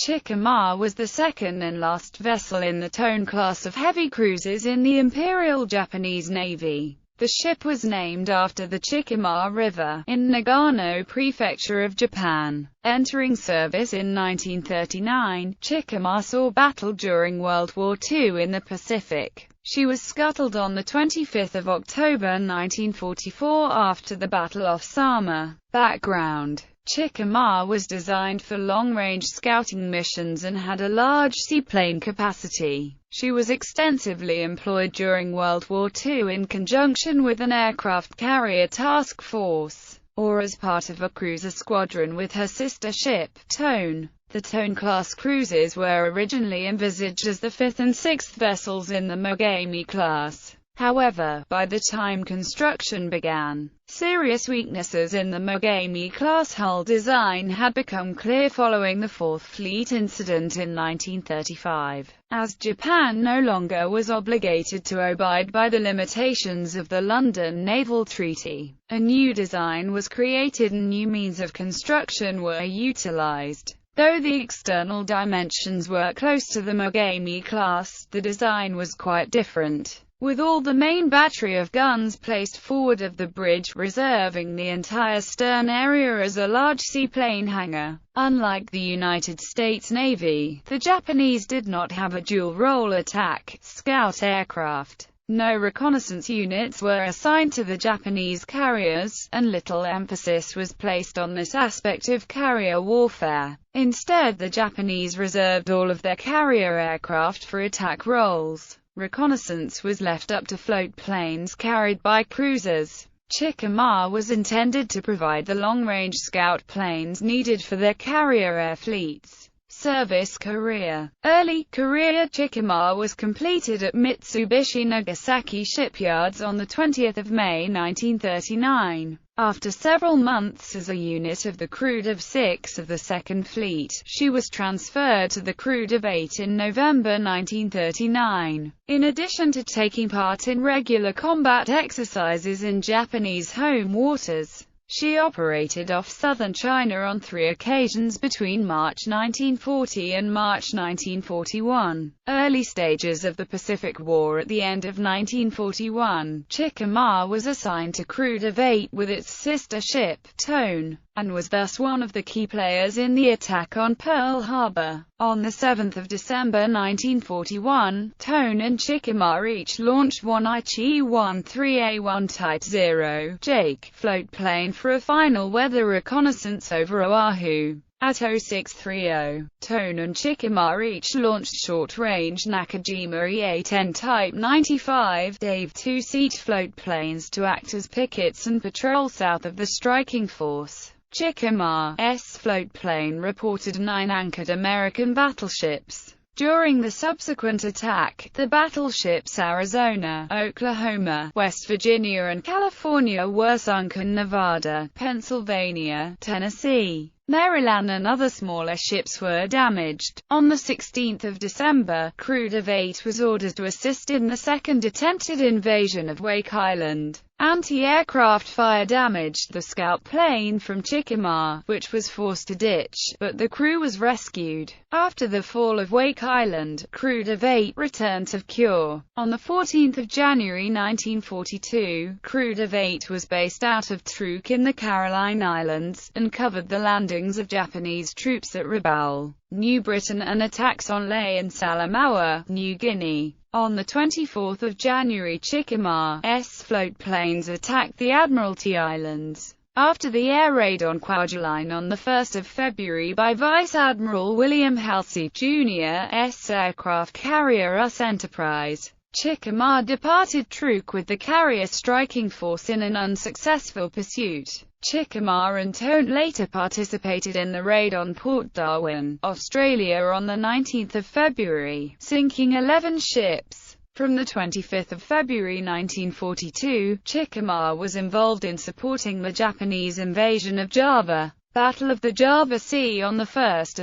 Chikuma was the second and last vessel in the Tone class of heavy cruisers in the Imperial Japanese Navy. The ship was named after the Chikuma River, in Nagano prefecture of Japan. Entering service in 1939, Chikuma saw battle during World War II in the Pacific. She was scuttled on 25 October 1944 after the Battle off Sama. Background: Chikuma was designed for long-range scouting missions and had a large seaplane capacity. She was extensively employed during World War II in conjunction with an aircraft carrier task force, or as part of a cruiser squadron with her sister ship, Tone. The Tone-class cruisers were originally envisaged as the fifth and sixth vessels in the Mogami class. However, by the time construction began, serious weaknesses in the Mogami-class hull design had become clear following the Fourth Fleet incident in 1935. As Japan no longer was obligated to abide by the limitations of the London Naval Treaty, a new design was created and new means of construction were utilized. Though the external dimensions were close to the Mogami class, the design was quite different, with all the main battery of guns placed forward of the bridge, reserving the entire stern area as a large seaplane hangar. Unlike the United States Navy, the Japanese did not have a dual-role attack scout aircraft. No reconnaissance units were assigned to the Japanese carriers, and little emphasis was placed on this aspect of carrier warfare. Instead, the Japanese reserved all of their carrier aircraft for attack roles. Reconnaissance was left up to float planes carried by cruisers. Chikuma was intended to provide the long-range scout planes needed for their carrier air fleets. Service career. Early career Chikuma was completed at Mitsubishi Nagasaki shipyards on 20 May 1939. After several months as a unit of the Crude of 6 of the Second Fleet, she was transferred to the Crude of 8 in November 1939. In addition to taking part in regular combat exercises in Japanese home waters, she operated off southern China on 3 occasions between March 1940 and March 1941. Early stages of the Pacific War. At the end of 1941, Chikuma was assigned to Crude of 8 with its sister ship, Tone, and was thus one of the key players in the attack on Pearl Harbor. On 7 December 1941, Tone and Chikuma each launched one Ichi-13A1 Type 0 Jake float plane for a final weather reconnaissance over Oahu. At 0630, Tone and Chikuma each launched short-range Nakajima EA-10 Type 95 Dave two-seat float planes to act as pickets and patrol south of the striking force. Chikuma's float plane reported 9 anchored American battleships. During the subsequent attack, the battleships Arizona, Oklahoma, West Virginia and California were sunk, and Nevada, Pennsylvania, Tennessee, Maryland and other smaller ships were damaged. On 16 December, Crude of 8 was ordered to assist in the second attempted invasion of Wake Island. Anti-aircraft fire damaged the scout plane from Chikuma, which was forced to ditch, but the crew was rescued. After the fall of Wake Island, Crude of 8 returned to Cure. On 14 January 1942, Crude of 8 was based out of Truk in the Caroline Islands, and covered the landings of Japanese troops at Rabaul, New Britain and attacks on Lae and Salamaua, New Guinea. On 24 January, Chikuma's float planes attacked the Admiralty Islands. After the air raid on Kwajalein on 1 February by Vice Admiral William Halsey, Jr.'s aircraft carrier US Enterprise, Chikuma departed Truk with the carrier striking force in an unsuccessful pursuit. Chikuma and Tone later participated in the raid on Port Darwin, Australia on 19 February, sinking 11 ships. From 25 February 1942, Chikuma was involved in supporting the Japanese invasion of Java. Battle of the Java Sea on 1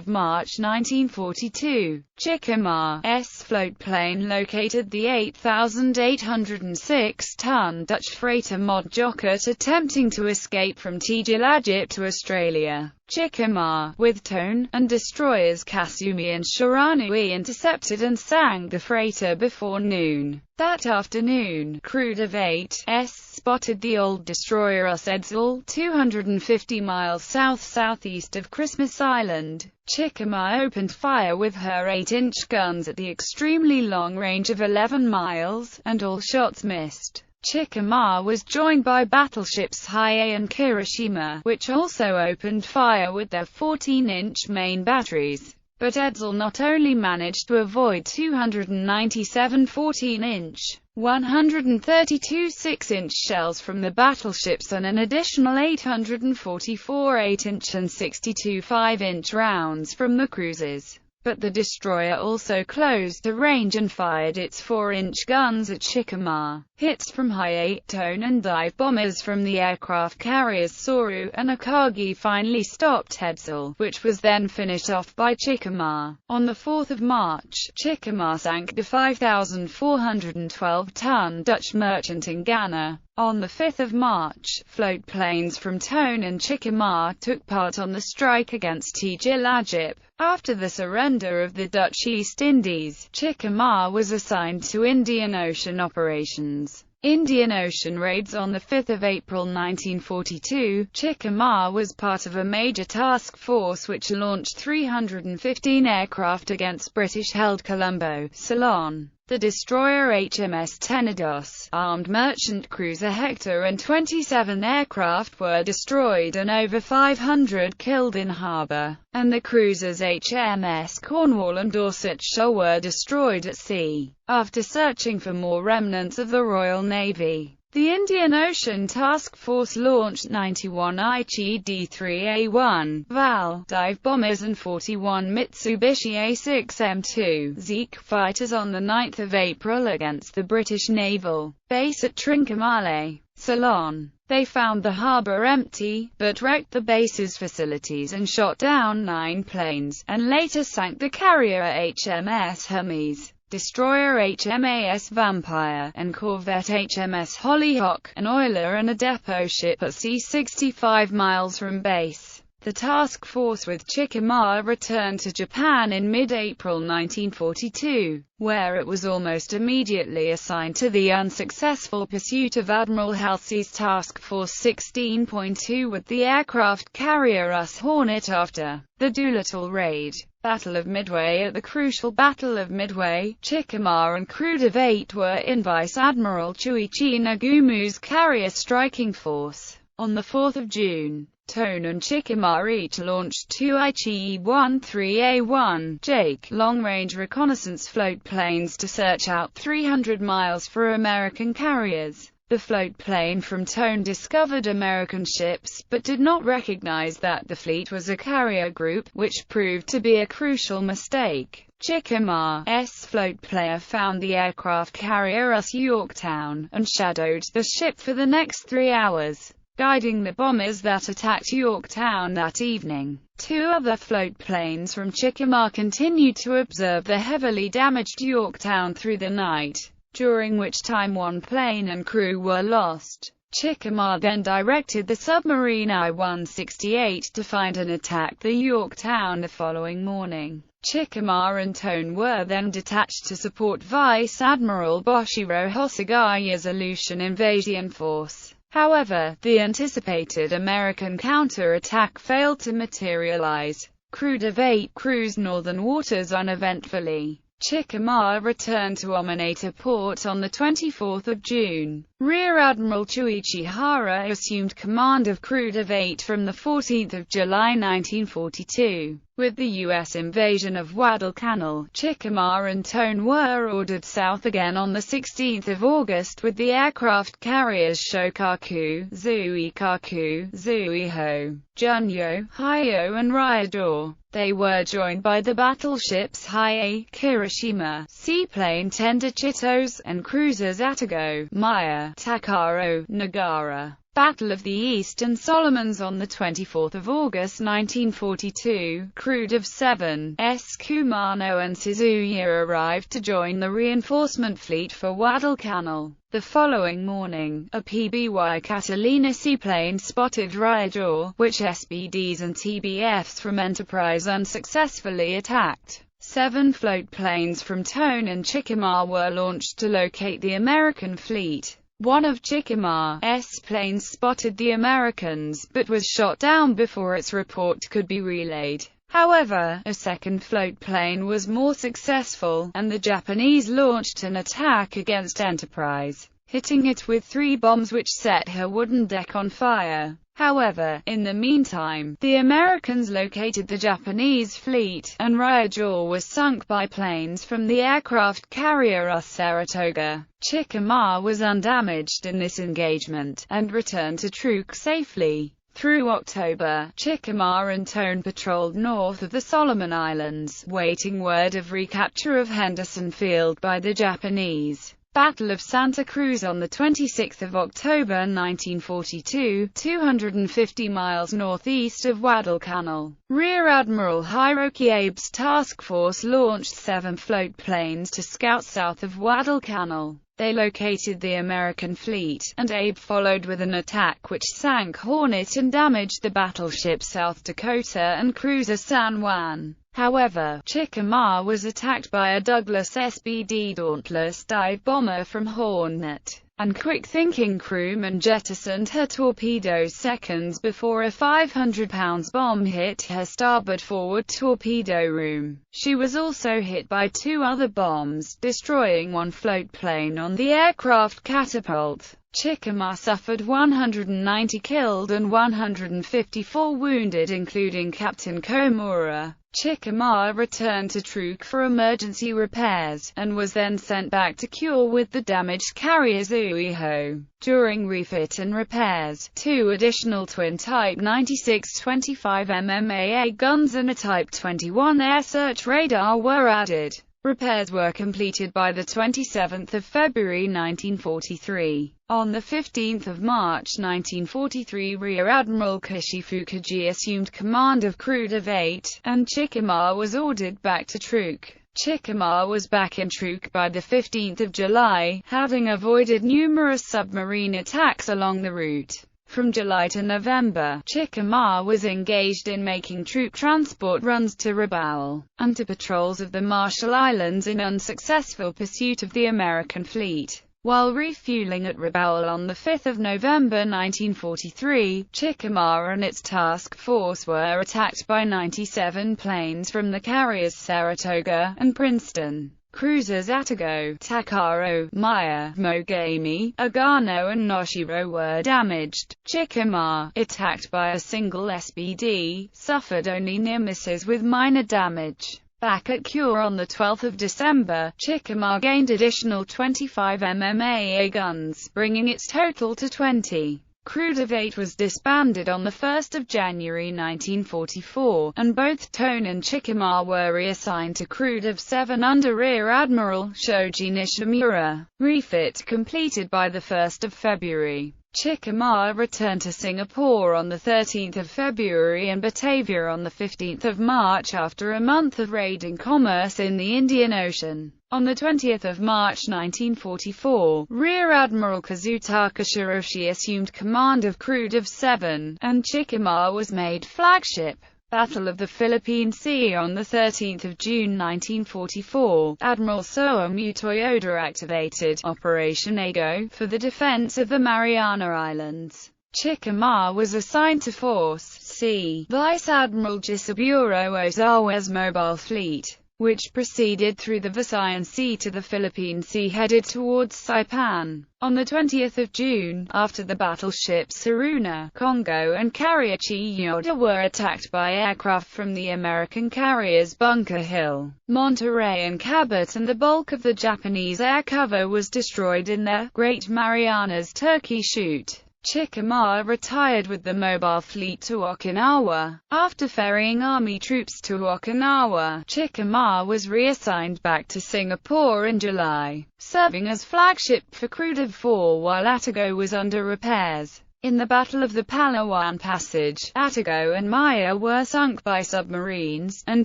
March 1942. Chikuma's floatplane located the 8,806-ton Dutch freighter Jūjun'yōkan attempting to escape from Tijilajip to Australia. Chikuma, with towed and destroyers Kasumi and Shiranui, intercepted and sank the freighter before noon. That afternoon, crew of 8's spotted the old destroyer Etzel, 250 miles south-southeast of Christmas Island. Chikuma opened fire with her 8-inch guns at the extremely long range of 11 miles, and all shots missed. Chikuma was joined by battleships Hiei and Kirishima, which also opened fire with their 14-inch main batteries. But Etzel not only managed to avoid 297 14-inch, 132 6-inch shells from the battleships and an additional 844 8-inch and 62 5-inch rounds from the cruisers, but the destroyer also closed the range and fired its 4-inch guns at Chikuma. Hits from high towed and dive bombers from the aircraft carriers Saru and Akagi finally stopped Etzel, which was then finished off by Chikuma. On 4 March, Chikuma sank the 5,412-ton Dutch merchant Nagano. On 5 March, floatplanes from Tone and Chikuma took part on the strike against Tijilajip. After the surrender of the Dutch East Indies, Chikuma was assigned to Indian Ocean operations. Indian Ocean raids. On 5 April 1942, Chikuma was part of a major task force which launched 315 aircraft against British-held Colombo, Ceylon. The destroyer HMS Tenedos, armed merchant cruiser Hector and 27 aircraft were destroyed and over 500 killed in harbour, and the cruisers HMS Cornwall and Dorset Shoal were destroyed at sea. After searching for more remnants of the Royal Navy, the Indian Ocean Task Force launched 91 Aichi D-3A1 Val dive bombers and 41 Mitsubishi A-6M2 Zeke fighters on 9 April against the British naval base at Trincomalee, Ceylon. They found the harbour empty, but wrecked the base's facilities and shot down 9 planes, and later sank the carrier HMS Hermes, destroyer HMAS Vampire, and corvette HMS Hollyhock, an oiler and a depot ship at sea 65 miles from base. The task force with Chikuma returned to Japan in mid-April 1942, where it was almost immediately assigned to the unsuccessful pursuit of Admiral Halsey's Task Force 16.2 with the aircraft carrier US Hornet after the Doolittle raid. Battle of Midway. At the crucial Battle of Midway, Chikuma and crew of 8 were in Vice Admiral Chuichi Nagumu's carrier striking force. On 4 June, Tone and Chikuma each launched 2 Aichi-13A1 Jake long-range reconnaissance floatplanes to search out 300 miles for American carriers. The floatplane from Tone discovered American ships, but did not recognize that the fleet was a carrier group, which proved to be a crucial mistake. Chikuma's floatplane found the aircraft carrier US Yorktown, and shadowed the ship for the next 3 hours, guiding the bombers that attacked Yorktown that evening. 2 other floatplanes from Chikuma continued to observe the heavily damaged Yorktown through the night, during which time 1 plane and crew were lost. Chikuma then directed the submarine I-168 to find and attack the Yorktown the following morning. Chikuma and Tone were then detached to support Vice Admiral Boshiro Hosagaya's Aleutian invasion force. However, the anticipated American counter-attack failed to materialize. Crew of 8 cruised northern waters uneventfully. Chikuma returned to Ominata Port on 24 June. Rear Admiral Chuichi Hara assumed command of crew of 8 from 14 July 1942. With the U.S. invasion of Guadalcanal, Chikuma and Tone were ordered south again on 16 August with the aircraft carriers Shokaku, Zuikaku, Zuiho, Junyo, Hyo and Ryodor. They were joined by the battleships Hiei, Kirishima, seaplane tender Chitos, and cruisers Atago, Maya, Takaro, Nagara. Battle of the Eastern Solomons on 24 August 1942, crews of 7's Kumano and Suzuya arrived to join the reinforcement fleet for Guadalcanal. The following morning, a PBY Catalina seaplane spotted Ryujō, which SBDs and TBFs from Enterprise unsuccessfully attacked. 7 float planes from Tone and Chikuma were launched to locate the American fleet. One of Chikuma's planes spotted the Americans, but was shot down before its report could be relayed. However, a second float plane was more successful, and the Japanese launched an attack against Enterprise, hitting it with 3 bombs which set her wooden deck on fire. However, in the meantime, the Americans located the Japanese fleet, and Ryujō was sunk by planes from the aircraft carrier Saratoga. Chikuma was undamaged in this engagement, and returned to Truk safely. Through October, Chikuma and Tone patrolled north of the Solomon Islands, waiting word of recapture of Henderson Field by the Japanese. Battle of Santa Cruz on 26 October 1942, 250 miles northeast of Guadalcanal. Rear Admiral Hiroki Abe's task force launched 7 float planes to scout south of Guadalcanal. They located the American fleet, and Abe followed with an attack which sank Hornet and damaged the battleship South Dakota and cruiser San Juan. However, Chikuma was attacked by a Douglas SBD Dauntless dive bomber from Hornet, and quick-thinking crewmen jettisoned her torpedoes seconds before a 500-pound bomb hit her starboard forward torpedo room. She was also hit by 2 other bombs, destroying 1 float plane on the aircraft catapult. Chikuma suffered 190 killed and 154 wounded, including Captain Komura. Chikuma returned to Truk for emergency repairs, and was then sent back to Kure with the damaged carrier Zuiho. During refit and repairs, 2 additional twin-type 96-25 MMA guns and a Type 21 air search radar were added. Repairs were completed by 27 February 1943. On 15 March 1943, Rear Admiral Kishifukaji assumed command of crew of 8, and Chikuma was ordered back to Truk. Chikuma was back in Truk by 15 July, having avoided numerous submarine attacks along the route. From July to November, Chikuma was engaged in making troop transport runs to Rabaul, and to patrols of the Marshall Islands in unsuccessful pursuit of the American fleet. While refueling at Rabaul on 5 November 1943, Chikuma and its task force were attacked by 97 planes from the carriers Saratoga and Princeton. Cruisers Atago, Takaro, Maya, Mogami, Agano and Noshiro were damaged. Chikuma, attacked by a single SBD, suffered only near misses with minor damage. Back at Kure on 12 December, Chikuma gained additional 25 MMA guns, bringing its total to 20. Crew of 8 was disbanded on 1 January 1944, and both Tone and Chikuma were reassigned to crew of 7 under Rear Admiral Shoji Nishimura. Refit completed by 1 February. Chikuma returned to Singapore on 13 February and Batavia on 15 March after a month of raiding commerce in the Indian Ocean. On 20 March 1944, Rear Admiral Kazutaka Shiroshi assumed command of crew of 7, and Chikuma was made flagship. Battle of the Philippine Sea on 13 June 1944, Admiral Soamu Toyoda activated Operation Ago for the defense of the Mariana Islands. Chikuma was assigned to Force C. Vice Admiral Jisaburo Ozawa's mobile fleet, which proceeded through the Visayan Sea to the Philippine Sea headed towards Saipan. On 20 June, after the battleships Saruna, Congo and carrier Chiyoda were attacked by aircraft from the American carriers Bunker Hill, Monterey and Cabot, and the bulk of the Japanese air cover was destroyed in the Great Marianas Turkey Shoot. Chikuma retired with the mobile fleet to Okinawa. After ferrying army troops to Okinawa, Chikuma was reassigned back to Singapore in July, serving as flagship for crew of 4 while Atago was under repairs. In the Battle of the Palawan Passage, Atago and Maya were sunk by submarines, and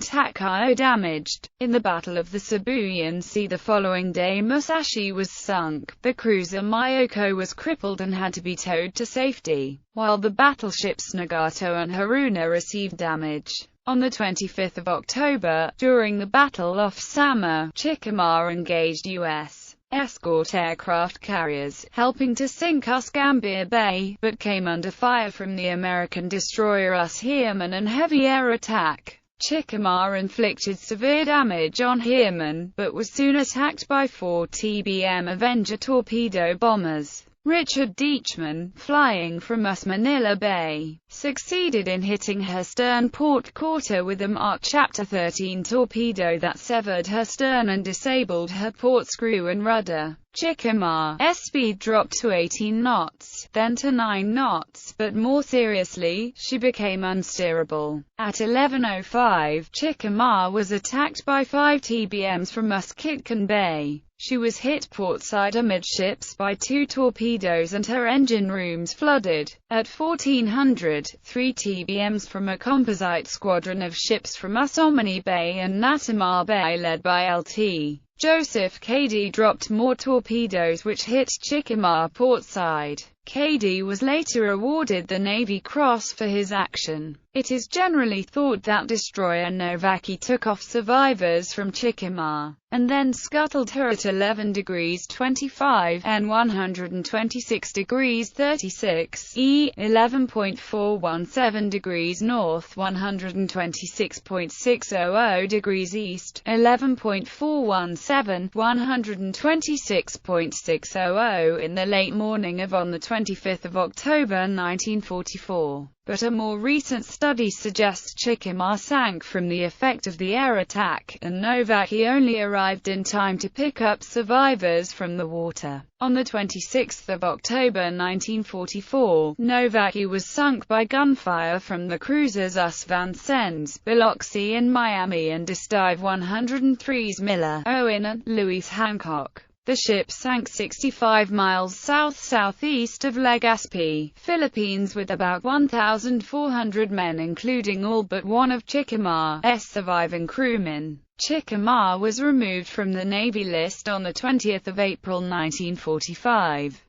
Takao damaged. In the Battle of the Sibuyan Sea the following day Musashi was sunk. The cruiser Myoko was crippled and had to be towed to safety, while the battleships Nagato and Haruna received damage. On the 25th of October, during the Battle off Samar, Chikuma engaged U.S. escort aircraft carriers, helping to sink Usgambia Bay, but came under fire from the American destroyer Heermann and heavy air attack. Chikuma inflicted severe damage on Heermann, but was soon attacked by 4 TBM Avenger torpedo bombers. Richard Deachman, flying from Manila Bay, succeeded in hitting her stern port quarter with a Mark Chapter 13 torpedo that severed her stern and disabled her port screw and rudder. Chikuma's speed dropped to 18 knots, then to 9 knots, but more seriously, she became unsteerable. At 11:05, Chikuma was attacked by 5 TBMs from Muskitkan Bay. She was hit portside amidships by 2 torpedoes and her engine rooms flooded. At 1400, 3 TBMs from a composite squadron of ships from Usomani Bay and Natamar Bay led by Lt. Joseph Cady dropped more torpedoes which hit Chikuma portside. Cady was later awarded the Navy Cross for his action. It is generally thought that destroyer Novaki took off survivors from Chikuma, and then scuttled her at 11 degrees 25 N 126 degrees 36 E 11.417 degrees north 126.600 degrees east 11.417 126.600 in the late morning of on the 25th of October 1944. But a more recent study suggests Chikuma sank from the effect of the air attack, and Novaki only arrived in time to pick up survivors from the water. On the 26th of October 1944, Novaki was sunk by gunfire from the cruisers US Vincennes, Biloxi and Miami and Dive 103's Miller, Owen and Louis Hancock. The ship sank 65 miles south-southeast of Legazpi, Philippines with about 1,400 men including all but one of Chikuma's surviving crewmen. Chikuma was removed from the Navy list on the 20th of April 1945.